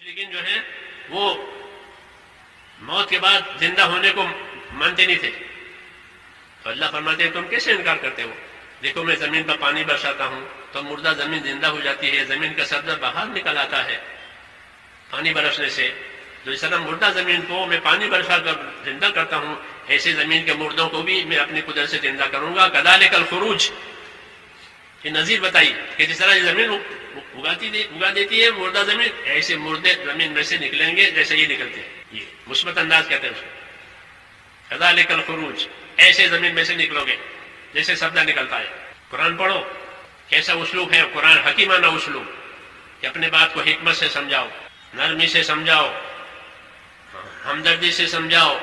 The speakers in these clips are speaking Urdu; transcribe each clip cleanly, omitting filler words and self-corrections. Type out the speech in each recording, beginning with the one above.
لیکن جو ہے وہ موت کے بعد زندہ ہونے کو مانتے نہیں تھے. تو اللہ فرماتے ہیں تم کیسے انکار کرتے ہو؟ دیکھو میں زمین پر پانی برساتا ہوں تو مردہ زمین زندہ ہو جاتی ہے، زمین کا سبزہ باہر نکل آتا ہے پانی برسنے سے. تو اس طرح مردہ زمین کو میں پانی برسا کر زندہ کرتا ہوں، ایسے زمین کے مردوں کو بھی میں اپنی قدرت سے زندہ کروں گا. کذالک الخروج، یہ نظیر بتائی کہ جس طرح یہ زمین اگا دیتی ہے مردہ زمین، ایسے مردے زمین میں سے نکلیں گے جیسے یہ نکلتے ہیں. یہ مثبت انداز کہتے ہیں اس کو. کذالک الخروج، ایسے زمین میں سے نکلو گے جیسے سبزہ نکلتا ہے. قرآن پڑھو، کیسا اسلوب ہے قرآن، حکیمانہ اسلوب کہ اپنے بات کو حکمت سے سمجھاؤ، نرمی سے سمجھاؤ، ہمدردی سے سمجھاؤ.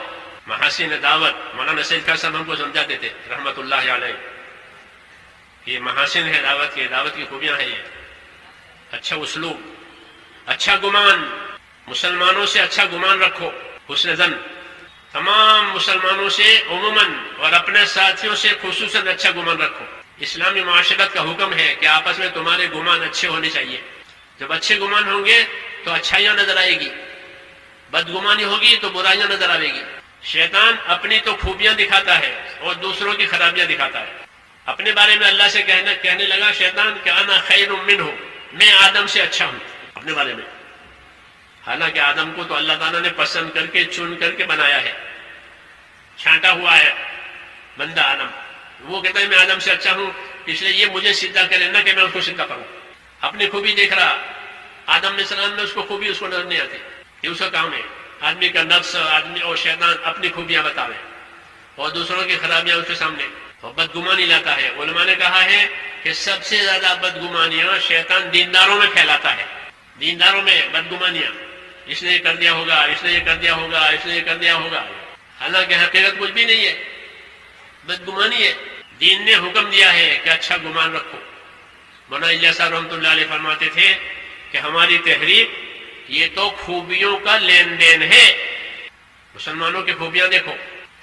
محاسن دعوت مولانا سید کا صاحب ہم کو سمجھا دیتے رحمت اللہ علیہ. یہ محاسن ہے دعوت کی خوبیاں ہیں. یہ اچھا اسلوب، اچھا گمان، مسلمانوں سے اچھا گمان رکھو، حسن ظن. تمام مسلمانوں سے عموماً اور اپنے ساتھیوں سے خصوصاً اچھا گمان رکھو. اسلامی معاشرت کا حکم ہے کہ آپس میں تمہارے گمان اچھے ہونے چاہیے. جب اچھے گمان ہوں گے تو اچھائیاں نظر آئے گی، بدگمانی ہوگی تو برائیاں نظر آئے گی. شیطان اپنی تو خوبیاں دکھاتا ہے اور دوسروں کی خرابیاں دکھاتا ہے. اپنے بارے میں اللہ سے کہنے لگا شیطان کہ انا خیر منہ، میں آدم سے اچھا ہوں اپنے بارے میں. حالانکہ آدم کو تو اللہ تعالیٰ نے پسند کر کے چن کر کے بنایا ہے، چھانٹا ہوا ہے بندہ آدم. وہ کہتا ہے میں آدم سے اچھا ہوں، اس لیے یہ مجھے سیدھا کرے نہ کہ میں اس کو سیدھا کروں. اپنی خوبی دیکھ رہا، آدم علیہ السلام میں اس کو خوبی اس کو نظر نہیں آتی. یہ اس کا کام ہے. آدمی کا نفس، آدمی اور شیطان اپنی خوبیاں بتاوے اور دوسروں کی خرابیاں اس کے سامنے، اور بدگمانی لاتا ہے. علماء نے کہا ہے کہ سب سے زیادہ بدگمانیاں شیطان دینداروں میں پھیلاتا ہے. دینداروں میں بدگمانیاں، اس نے یہ کر دیا ہوگا، اس نے یہ کر دیا ہوگا، اس نے یہ کر دیا ہوگا. حالانکہ حقیقت کچھ بھی نہیں ہے، بدگمانی ہے. دین نے حکم دیا ہے کہ اچھا گمان رکھو. مولانا الیاس صاحب رحمۃ اللہ علیہ فرماتے تھے کہ ہماری تحریک یہ تو خوبیوں کا لین دین ہے. مسلمانوں کی خوبیاں دیکھو.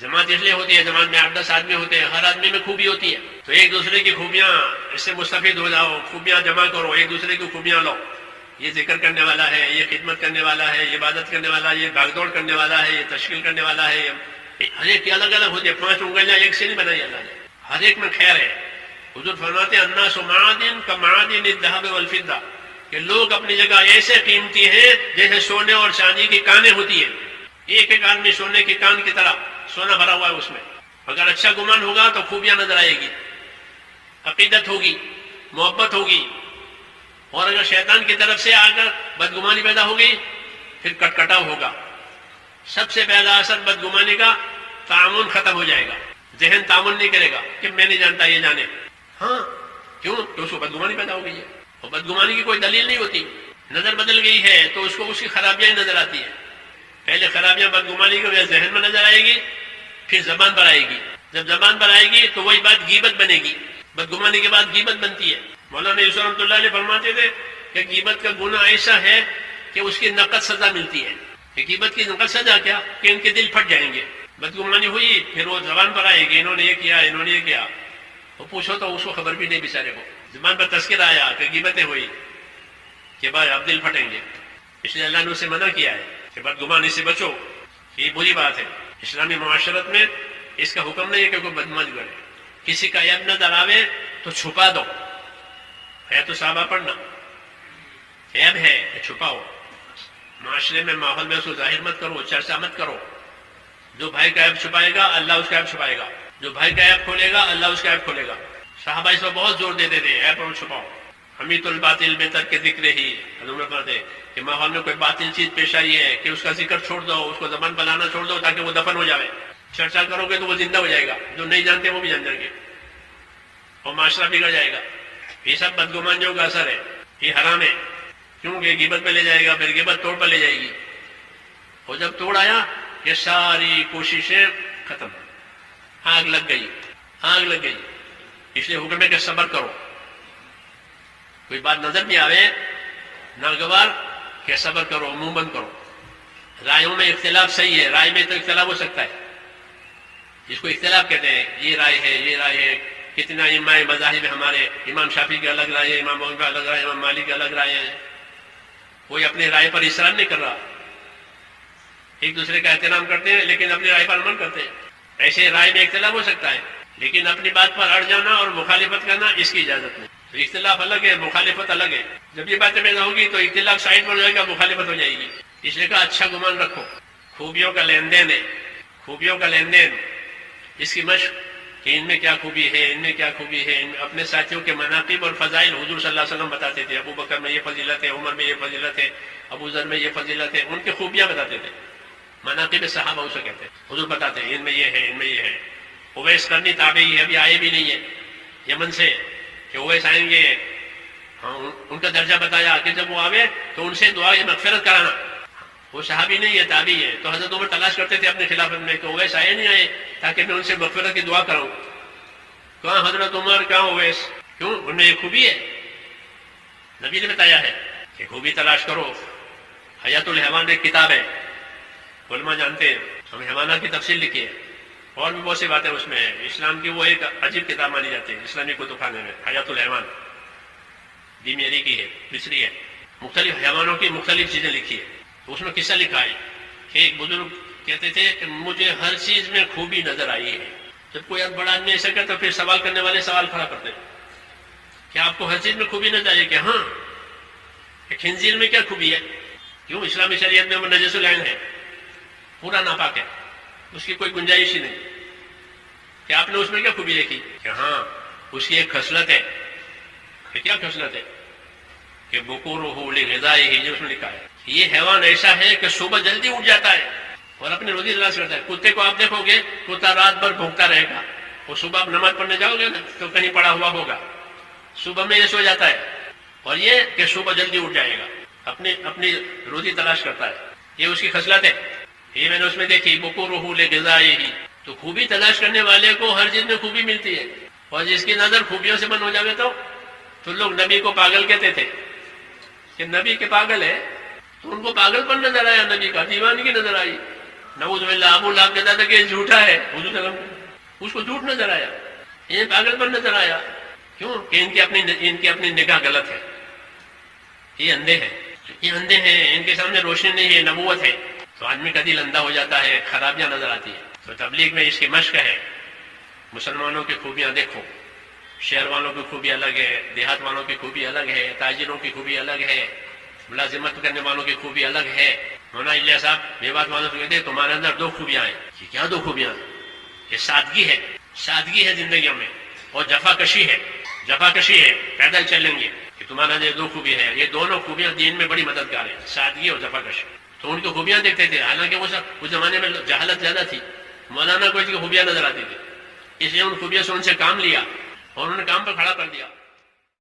جماعت اس لیے ہوتی ہے، جماعت میں 8-10 آدمی ہوتے ہیں، ہر آدمی میں خوبی ہوتی ہے. تو ایک دوسرے کی خوبیاں، اس سے مستفید ہو جاؤ، خوبیاں جمع کرو، ایک دوسرے کی خوبیاں لو. یہ ذکر کرنے والا ہے، یہ خدمت کرنے والا ہے، یہ عبادت کرنے والا ہے، یہ بھاگ دوڑ کرنے والا ہے، یہ تشکیل کرنے والا ہے. ہر ایک کی الگ الگ ہوتی ہے. 5 انگلیاں ایک سے نہیں بنائی اللہ نے، ہر ایک میں خیر ہے. حضور فرماتے ہیں الناس معادن کمعادن الذهب والفضہ، کہ لوگ اپنی جگہ ایسے قیمتی ہیں جیسے سونے اور چاندی کی کانیں ہوتی ہیں. ایک ایک آدمی سونے کی کان کی طرح سونا بھرا ہوا ہے اس میں. اگر اچھا گمان ہوگا تو خوبیاں نظر آئے گی، عقیدت ہوگی، محبت ہوگی. اور اگر شیطان کی طرف سے آ کر بدگمانی پیدا ہوگی پھر کٹکٹاؤ ہوگا. سب سے پہلا اثر بدگمانی کا تعاون ختم ہو جائے گا. ذہن تعاون نہیں کرے گا کہ میں نہیں جانتا یہ جانے. ہاں کیوں؟ کہ اس کو بدگمانی پیدا ہو گئی ہے. اور بدگمانی کی کوئی دلیل نہیں ہوتی. نظر بدل گئی ہے تو اس کو اس کی خرابیاں ہی نظر آتی ہیں. پہلے خرابیاں بدگمانی کی وجہ ذہن میں نظر آئے گی، پھر زبان پر آئے گی. جب زبان پر آئے گی تو وہی بات غیبت بنے گی. بدگمانی کے بعد غیبت بنتی ہے. مولانا یوسف رحمۃ اللہ علیہ فرماتے تھے کہ غیبت کا گناہ ایسا ہے کہ اس کی نقد سزا ملتی ہے. کہ غیبت کی نقد سزا کیا؟ کہ ان کے دل پھٹ جائیں گے. بدگمانی ہوئی پھر وہ زبان پر آئے گی، انہوں نے یہ کیا، انہوں نے یہ کیا. وہ پوچھو تو اس کو خبر بھی نہیں بیچارے کو. زبان پر تذکرہ آیا کہ غیبتیں ہوئی کہ بھائی اب دل پھٹیں گے. اس لیے اللہ نے اسے منع کیا ہے کہ بدگمانی سے بچو. یہ بری بات ہے. اسلامی معاشرت میں اس کا حکم نہیں ہے کہ کوئی بدگمانی کرے. کسی کا عیب نظر آوے تو چھپا دو. ہے تو صحابہ پڑھنا، عیب ہے چھپاؤ. معاشرے میں ماحول میں اس کو ظاہر مت کرو، چرچا مت کرو. جو بھائی کا عیب چھپائے گا اللہ اس کا عیب چھپائے گا، جو بھائی کا عیب کھولے گا اللہ اس کا عیب کھولے گا. صحابہ اس پر بہت زور دیتے تھے عیب اور چھپاؤ. حمیت الباطل بہتر کے ذکر ہی. حضور فرماتے ہیں کہ ماحول میں کوئی باطل چیز پیش آئی ہے کہ اس کا ذکر چھوڑ دو، اس کو زبان پر لانا چھوڑ دو تاکہ وہ دفن ہو جائے. چرچا کرو گے تو وہ زندہ ہو جائے گا، جو نہیں جانتے وہ بھی جان جائیں گے اور معاشرہ بگڑ جائے گا. یہ سب بدگمانیوں کا اثر ہے. یہ حرام ہے کیونکہ غیبت پہ لے جائے گا، پھر غیبت توڑ پہ لے جائے گی. اور جب توڑ آیا یہ ساری کوششیں ختم، آگ لگ گئی، آگ لگ گئی. اس لیے حکم ہے کہ صبر کرو. کوئی بات نظر بھی آوے ناگوار کہ صبر کرو، منہ بند کرو. رائےوں میں اختلاف صحیح ہے، رائے میں تو اختلاف ہو سکتا ہے، جس کو اختلاف کہتے ہیں. یہ رائے ہے، یہ رائے ہے. کتنا امام مذاہب ہمارے، امام شافعی کے الگ رائے ہے، امام ابو حنیفہ الگ رائے، امام مالک کے الگ رائے ہیں. کوئی اپنی رائے پر اصرار نہیں کر رہا، ایک دوسرے کا احترام کرتے ہیں لیکن اپنی رائے پر عمل کرتے ہیں. ایسے رائے میں اختلاف ہو سکتا ہے لیکن اپنی بات پر اڑ جانا اور مخالفت کرنا اس کی اجازت نہیں. تو اختلاف الگ ہے، مخالفت الگ ہے. جب یہ باتیں پیدا ہوگی تو اختلاف سائڈ پر ہو جائے گا، مخالفت ہو جائے گی. اس لیے کہا اچھا گمان رکھو، خوبیوں کا لین دین ہے، خوبیوں کا لین دین، اس کی مشق کہ ان میں کیا خوبی ہے، ان میں کیا خوبی ہے. اپنے ساتھیوں کے مناقب اور فضائل حضور صلی اللہ علیہ وسلم بتاتے تھے. ابو بکر میں یہ فضیلت ہے، عمر میں یہ فضیلت ہے، ابو ذر میں یہ فضیلت ہے. ان کی خوبیاں بتاتے تھے. مناقب صحابہ اسے کہتے ہیں. حضور بتاتے ہیں ان میں یہ ہے، ان میں یہ ہے. اویس کرنی تابعی ہے، ابھی آئے بھی نہیں ہے یمن سے کہ اویس آئیں گے. ہاں ان کا درجہ بتایا کہ جب وہ آوے تو ان سے دعا مغفرت کرانا. وہ صحابی نہیں ہے، تابعی ہے. تو حضرت عمر تلاش کرتے تھے اپنے خلافت میں کہ اویس آئے نہیں آئے تاکہ میں ان سے مغفرت کی دعا کروں. کہاں حضرت عمر، کہاں اویس؟ کیوں؟ ان میں یہ خوبی ہے. نبی نے بتایا ہے کہ خوبی تلاش کرو. حیات الحیوان ایک کتاب ہے، علماء جانتے ہیں، ہم حیوانات کی تفصیل لکھی ہے اور بھی بہت سی باتیں اس میں ہیں. اسلام کی وہ ایک عجیب کتاب مانی جاتی ہے اسلامی کتب خانے میں، حیات الحیوان دیمیری کی ہے، مصری ہے. مختلف حیوانوں کی مختلف چیزیں لکھی ہے. تو اس میں قصہ لکھا ہے کہ ایک بزرگ کہتے تھے کہ مجھے ہر چیز میں خوبی نظر آئی ہے. جب کوئی بڑا آدمی ایسا کرتا تو پھر سوال کرنے والے سوال کھڑا کرتے کہ آپ کو ہر چیز میں خوبی نظر آئی؟ کہ ہاں. کہ خنزیر میں کیا خوبی ہے؟ کیوں؟ اسلامی شریعت میں وہ نجس العین ہے، پورا ناپاک ہے، اس کی کوئی گنجائش ہی نہیں. کہ آپ نے اس میں کیا خوبی دیکھی؟ کہ ہاں اس کی ایک خصلت ہے. کہ کیا خصلت ہے؟ کہ بکورہ لغذائہ، جو اس میں لکھا ہے یہ حیوان ایسا ہے کہ صبح جلدی اٹھ جاتا ہے اور اپنی روزی تلاش کرتا ہے. کتے کو آپ دیکھو گے، کتا رات بھر بھونکتا رہے گا. وہ صبح آپ نماز پڑھنے جاؤ گے نا تو کہیں پڑا ہوا ہوگا. صبح میں یہ سو جاتا ہے اور یہ کہ صبح جلدی اٹھ جائے گا، اپنی روزی تلاش کرتا ہے. یہ اس کی خصلت ہے. یہ میں نے اس میں دیکھی بکورہ لغذائہ. تو خوبی تلاش کرنے والے کو ہر چیز میں خوبی ملتی ہے. اور جس کی نظر خوبیوں سے بند ہو جاوے تو لوگ نبی کو پاگل کہتے تھے کہ نبی کے پاگل ہے. تو ان کو پاگل پر نظر آیا، نبی کا دیوانگی نظر آئی. نعوذ باللہ. ابو لہب کہتا تھا کہ یہ جھوٹا ہے، حضور صلی اللہ علیہ وسلم اس کو جھوٹ نظر آیا، یہ پاگل پر نظر آیا. کیوں؟ کہ ان کی اپنی نگاہ غلط ہے. یہ اندھے ہیں، یہ اندھے ہیں، ان کے سامنے روشنی نہیں ہے، نبوت ہے. تو آدمی کا دل اندھا ہو جاتا ہے، خرابیاں نظر آتی ہیں. تو تبلیغ میں اس کی مشق ہے. مسلمانوں کی خوبیاں دیکھو. شہر والوں کی خوبی الگ ہے، دیہات والوں کی خوبی الگ ہے، تاجروں کی خوبی الگ ہے، ملازمت کرنے والوں کی خوبی الگ ہے. مولانا الیاس صاحب یہ بات والوں سے کہتے ہیں تمہارے اندر دو خوبیاں ہیں. کہ کیا دو خوبیاں؟ کہ سادگی ہے، سادگی ہے زندگیوں میں، اور جفا کشی ہے، جفا کشی ہے، پیدل چلیں گے. کہ تمہارا یہ دو خوبی ہے. یہ دونوں خوبیاں دین میں بڑی مددگار ہیں، سادگی اور جفا کشی. تو ان کی خوبیاں دیکھتے تھے، حالانکہ وہ سب اس زمانے میں جہالت زیادہ تھی، مولانا کو اس کی خوبیاں نظر آتی تھی. اس لیے ان خوبیوں سے ان سے کام لیا اور انہوں نے کام پر کھڑا کر دیا.